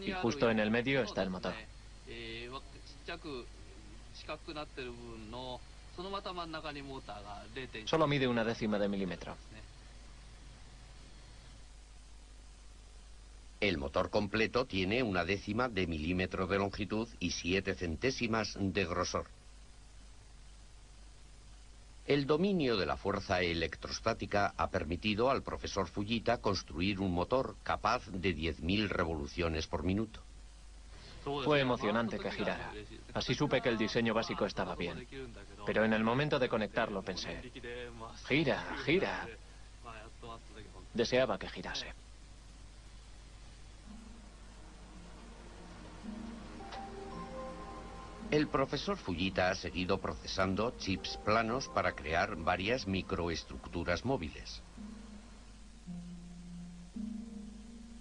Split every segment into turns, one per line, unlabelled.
y justo en el medio está el motor. Solo mide 1/10 de milímetro.
El motor completo tiene 1/10 de milímetro de longitud y 7 centésimas de grosor. El dominio de la fuerza electrostática ha permitido al profesor Fujita construir un motor capaz de 10.000 revoluciones por minuto.
Fue emocionante que girara. Así supe que el diseño básico estaba bien. Pero en el momento de conectarlo pensé, gira, gira. Deseaba que girase.
El profesor Fujita ha seguido procesando chips planos para crear varias microestructuras móviles.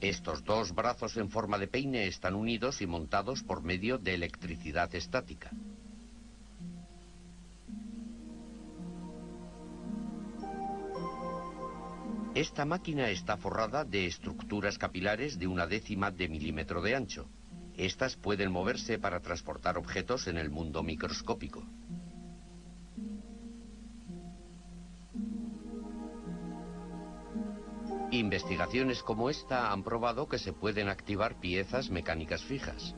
Estos dos brazos en forma de peine están unidos y montados por medio de electricidad estática. Esta máquina está forrada de estructuras capilares de 1/10 de milímetro de ancho. Estas pueden moverse para transportar objetos en el mundo microscópico. Investigaciones como esta han probado que se pueden activar piezas mecánicas fijas.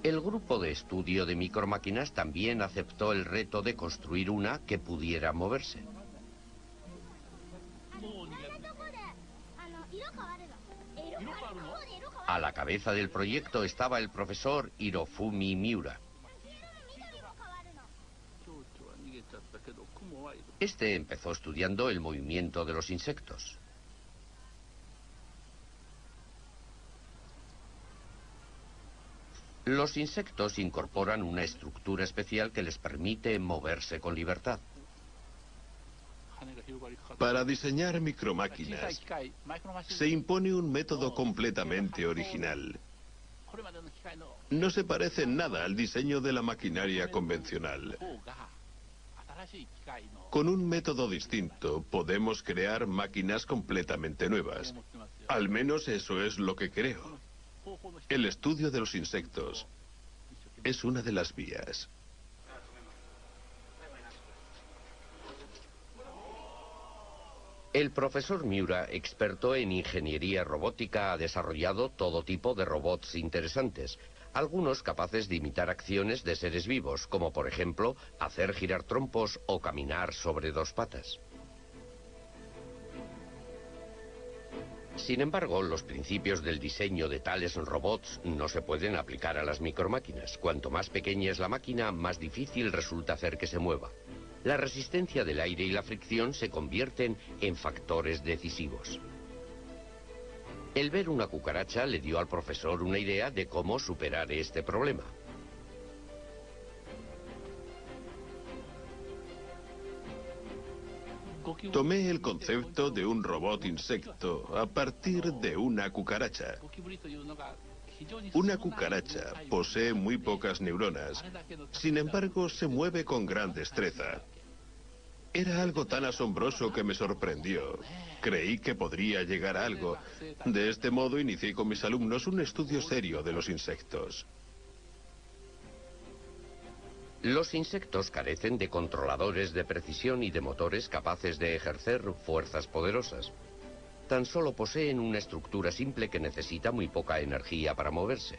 El grupo de estudio de micromáquinas también aceptó el reto de construir una que pudiera moverse. A la cabeza del proyecto estaba el profesor Hirofumi Miura. Este empezó estudiando el movimiento de los insectos. Los insectos incorporan una estructura especial que les permite moverse con libertad.
Para diseñar micromáquinas se impone un método completamente original. No se parece en nada al diseño de la maquinaria convencional. Con un método distinto podemos crear máquinas completamente nuevas. Al menos eso es lo que creo. El estudio de los insectos es una de las vías.
El profesor Miura, experto en ingeniería robótica, ha desarrollado todo tipo de robots interesantes, algunos capaces de imitar acciones de seres vivos, como por ejemplo hacer girar trompos o caminar sobre dos patas. Sin embargo, los principios del diseño de tales robots no se pueden aplicar a las micromáquinas. Cuanto más pequeña es la máquina, más difícil resulta hacer que se mueva. La resistencia del aire y la fricción se convierten en factores decisivos. El ver una cucaracha le dio al profesor una idea de cómo superar este problema.
Tomé el concepto de un robot insecto a partir de una cucaracha. Una cucaracha posee muy pocas neuronas, sin embargo se mueve con gran destreza. Era algo tan asombroso que me sorprendió. Creí que podría llegar a algo. De este modo inicié con mis alumnos un estudio serio de los insectos.
Los insectos carecen de controladores de precisión y de motores capaces de ejercer fuerzas poderosas. Tan solo poseen una estructura simple que necesita muy poca energía para moverse.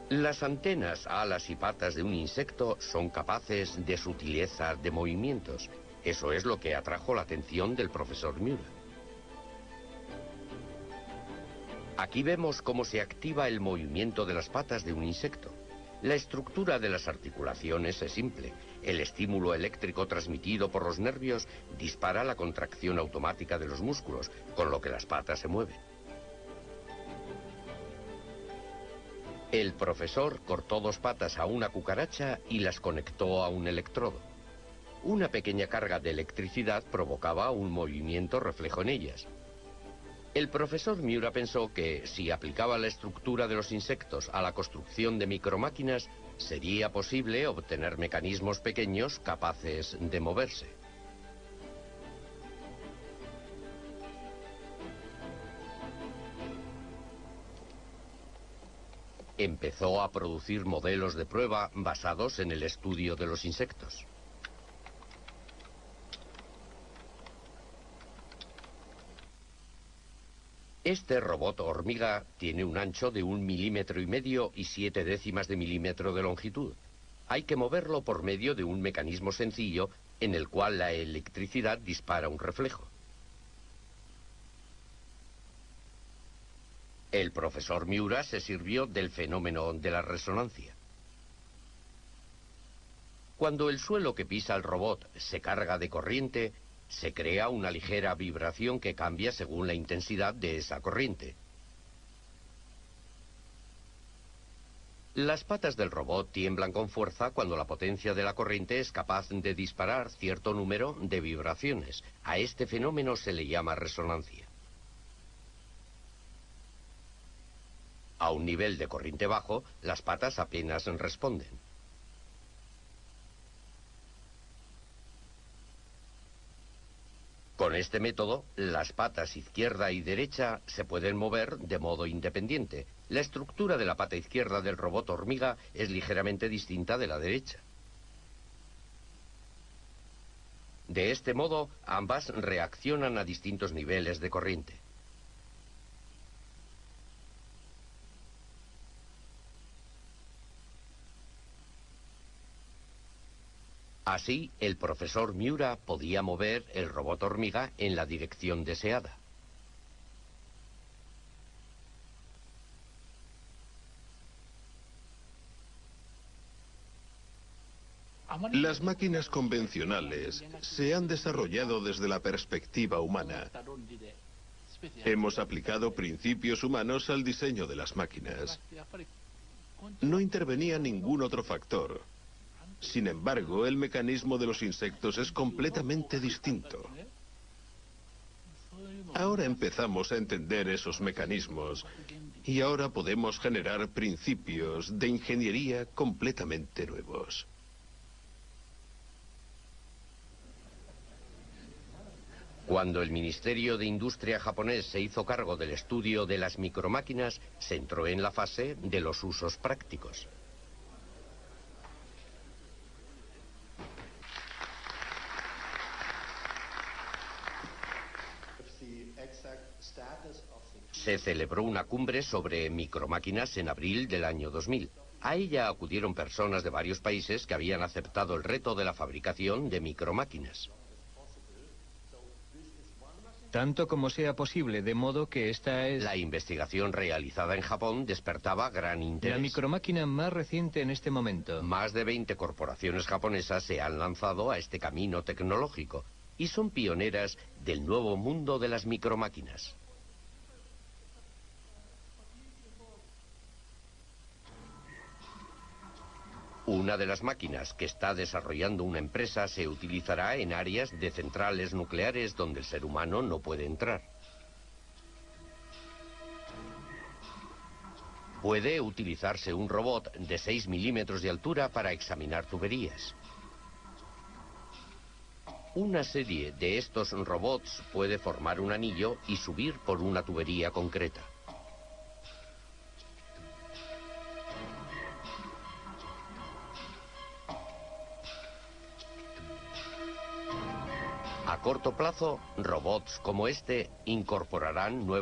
Las antenas, alas y patas de un insecto son capaces de sutileza de movimientos. Eso es lo que atrajo la atención del profesor Miura. Aquí vemos cómo se activa el movimiento de las patas de un insecto. La estructura de las articulaciones es simple. El estímulo eléctrico transmitido por los nervios dispara la contracción automática de los músculos, con lo que las patas se mueven. El profesor cortó dos patas a una cucaracha y las conectó a un electrodo. Una pequeña carga de electricidad provocaba un movimiento reflejo en ellas. El profesor Miura pensó que si aplicaba la estructura de los insectos a la construcción de micromáquinas, Sería posible obtener mecanismos pequeños capaces de moverse. Empezó a producir modelos de prueba basados en el estudio de los insectos. Este robot hormiga tiene un ancho de 1,5 milímetros y 0,7 de milímetro de longitud. Hay que moverlo por medio de un mecanismo sencillo en el cual la electricidad dispara un reflejo. El profesor Miura se sirvió del fenómeno de la resonancia. Cuando el suelo que pisa el robot se carga de corriente, se crea una ligera vibración que cambia según la intensidad de esa corriente. Las patas del robot tiemblan con fuerza cuando la potencia de la corriente es capaz de disparar cierto número de vibraciones. A este fenómeno se le llama resonancia. A un nivel de corriente bajo, las patas apenas responden. Con este método, las patas izquierda y derecha se pueden mover de modo independiente. La estructura de la pata izquierda del robot hormiga es ligeramente distinta de la derecha. De este modo, ambas reaccionan a distintos niveles de corriente. Así, el profesor Miura podía mover el robot hormiga en la dirección deseada.
Las máquinas convencionales se han desarrollado desde la perspectiva humana. Hemos aplicado principios humanos al diseño de las máquinas. No intervenía ningún otro factor. Sin embargo, el mecanismo de los insectos es completamente distinto. Ahora empezamos a entender esos mecanismos y ahora podemos generar principios de ingeniería completamente nuevos.
Cuando el Ministerio de Industria japonés se hizo cargo del estudio de las micromáquinas, se entró en la fase de los usos prácticos. Se celebró una cumbre sobre micromáquinas en abril del año 2000. A ella acudieron personas de varios países que habían aceptado el reto de la fabricación de micromáquinas.
Tanto como sea posible, de modo que esta es
La investigación realizada en Japón despertaba gran interés.
la micromáquina más reciente en este momento.
Más de 20 corporaciones japonesas se han lanzado a este camino tecnológico y son pioneras del nuevo mundo de las micromáquinas. Una de las máquinas que está desarrollando una empresa se utilizará en áreas de centrales nucleares donde el ser humano no puede entrar. Puede utilizarse un robot de 6 milímetros de altura para examinar tuberías. Una serie de estos robots puede formar un anillo y subir por una tubería concreta. A corto plazo, robots como este incorporarán nuevas